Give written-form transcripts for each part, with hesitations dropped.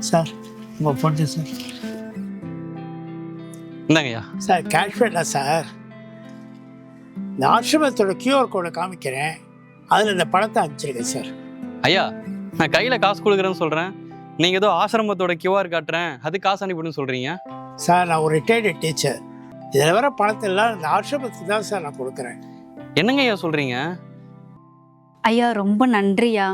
Sir உங்கள் phone sir. இந்தாங்கய்யா. Sir cash வேண்டாம் sir. இந்த ஆசிரமத்தோட கியூஆர் கோடை காமிக்கிறேன், அதில் இந்த பணத்தை அனுப்பிச்சிருக்கேன் சார். ஐயா, நான் கையில் காசு கொடுக்குறேன்னு சொல்கிறேன், நீங்கள் ஏதோ ஆசிரமத்தோட கியூஆர் காட்டுறேன் அது காசு அனுப்பிடுன்னு சொல்கிறீங்க. சார் நான் ஒரு ரிட்டையர்டு டீச்சர். இதில் வர பணத்தெல்லாம் இந்த ஆசிரமத்துக்கு தான் சார் நான் கொடுக்குறேன். என்னங்க ஐயா சொல்கிறீங்க? ஐயா ரொம்ப நன்றியா.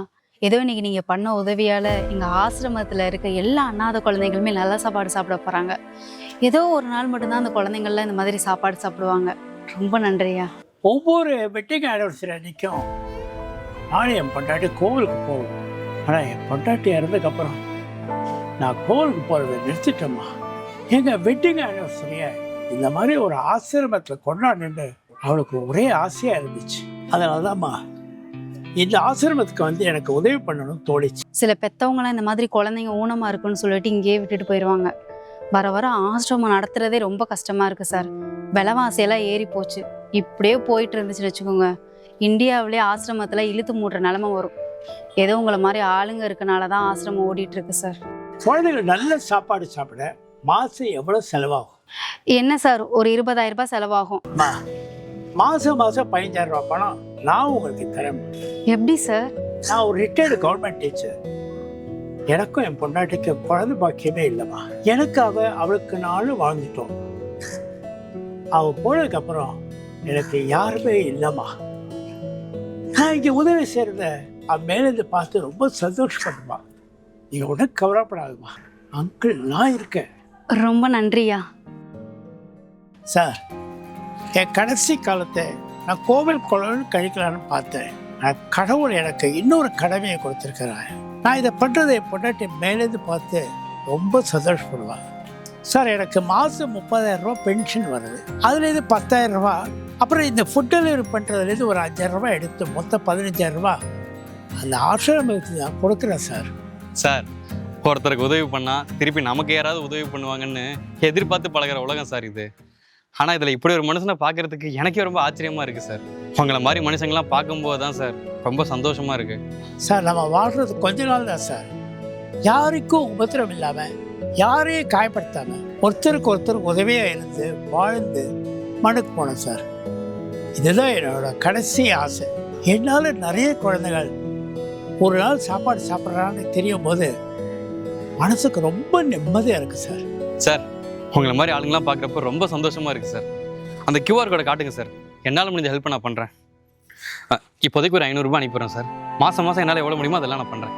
ஏதோ இன்னைக்கு நீங்கள் பண்ண உதவியால் எங்கள் ஆசிரமத்தில் இருக்க எல்லா அனாதை குழந்தைங்களுமே நல்ல சாப்பாடு சாப்பிட போகிறாங்க. ஏதோ ஒரு நாள் மட்டும்தான் அந்த குழந்தைங்கள்லாம் இந்த மாதிரி சாப்பாடு சாப்பிடுவாங்க. ரொம்ப நன்றியா. ஒவ்வொரு வெட்டிங் ஆனிவர்சரி அன்றைக்கும் நானும் என் பொண்டாட்டி கோவிலுக்கு போவோம். ஆனால் என் பொண்டாட்டி இறந்ததுக்கப்புறம் நான் கோவிலுக்கு போகிறத நிறுத்திட்டேம்மா. எங்கள் வெட்டிங் ஆனிவர்சரியை இந்த மாதிரி ஒரு ஆசிரமத்தில் கொண்டாடுன்னு அவளுக்கு ஒரே ஆசையாக இருந்துச்சு. அதனால தான்மா இந்த ஆசிரமத்துக்கு வந்து எனக்கு உதவி பண்ணணும்னு தோணிச்சு. சில பெற்றவங்களாம் இந்த மாதிரி குழந்தைங்க ஊனமாக இருக்குன்னு சொல்லிட்டு இங்கேயே விட்டுட்டு போயிடுவாங்க. வர வர ஆசிரமம் நடத்துறதே ரொம்ப கஷ்டமாக இருக்குது சார். விலைவாசியெல்லாம் ஏறி போச்சு. இப்படியே போயிட்டு இருந்துச்சுன்னு வச்சுக்கோங்க, இந்தியாவிலே ஆசிரமத்தில் இழுத்து மூடுற நிலமை வரும். ஏதோ உங்களை மாதிரி ஆளுங்க இருக்கனால தான் ஆசிரமம் ஓடிட்டு இருக்கு சார். குழந்தைகள் நல்ல சாப்பாடு சாப்பிட மாதம் எவ்வளோ செலவாகும்? என்ன சார், ஒரு 20,000 ரூபாய் செலவாகும். மாதம் 15,000 ரூபா பணம் நான் உங்களுக்கு தரேன். எப்படி சார்? நான் ஒரு ரிட்டையர்டு கவர்மெண்ட் டீச்சர். எனக்கும் என் பொண்டாட்டிக்கு குழந்தை பாக்கியமே இல்லைம்மா. எனக்காக அவளுக்கு நானும் வாழ்ந்துட்டோம். அவள் போனதுக்கப்புறம் எனக்கு யாருமே இல்லைம்மா. நான் இங்கே உதவி செய்கிறத அவன் மேலேருந்து பார்த்து ரொம்ப சந்தோஷப்படுமா. நீங்கள் உடனே கவலைப்படாதுமா. அங்கிள் நான் இருக்கேன். ரொம்ப நன்றியா. சார் என் கடைசி காலத்தை நான் கோவில் குளம்னு கழிக்கலான்னு பார்த்தேன். நான் கடவுள் எனக்கு இன்னொரு கடமையை கொடுத்துருக்கிறேன். நான் இதை பண்ணுறதை என் பொண்டாட்டி மேலேருந்து பார்த்து ரொம்ப சந்தோஷப்படுவேன். சார் எனக்கு மாதம் 30,000 ரூபா பென்ஷன் வருது. அதுலேருந்து 10,000 ரூபா, அப்புறம் இந்த ஃபுட் டெலிவரி பண்ணுறதுலேருந்து ஒரு 5,000 ரூபா எடுத்து மொத்தம் 15,000 ரூபா அந்த ஆசிரமத்துக்கு நான் கொடுக்குறேன் சார். சார், ஒருத்தருக்கு உதவி பண்ணால் திருப்பி நமக்கு யாராவது உதவி பண்ணுவாங்கன்னு எதிர்பார்த்து பழகிற உலகம் சார் இது. ஆனால் இதில் இப்படி ஒரு மனுஷனை பார்க்குறதுக்கு எனக்கே ரொம்ப ஆச்சரியமாக இருக்குது சார். உங்களை மாதிரி மனுஷங்களாம் பார்க்கும்போது தான் சார் ரொம்ப சந்தோஷமாக இருக்குது. சார் நம்ம வாழ்கிறது கொஞ்ச நாள் தான் சார். யாருக்கும் உபத்திரம் இல்லாமல், யாரையும் காயப்படுத்தாமல், ஒருத்தருக்கு ஒருத்தர் உதவியாக இருந்து வாழ்ந்து மனுக்கு போனோம் சார். இதுதான் என்னோட கடைசி ஆசை. என்னால் நிறைய குழந்தைகள் ஒரு நாள் சாப்பாடு சாப்பிட்றான்னு தெரியும் போது மனசுக்கு ரொம்ப நிம்மதியாக இருக்குது சார். சார், உங்களை மாதிரி ஆளுங்களாம் பார்க்குறப்ப ரொம்ப சந்தோஷமாக இருக்குது சார். அந்த கியூஆர் கோடை காட்டுங்க சார். என்னால் முடிஞ்ச ஹெல்ப் நான் பண்ணுறேன். இப்போதைக்கு ஒரு 500 ரூபாய் அனுப்பிடுறேன் சார். மாதம் என்னால் எவ்வளோ முடியுமோ அதெல்லாம் நான் பண்ணுறேன்.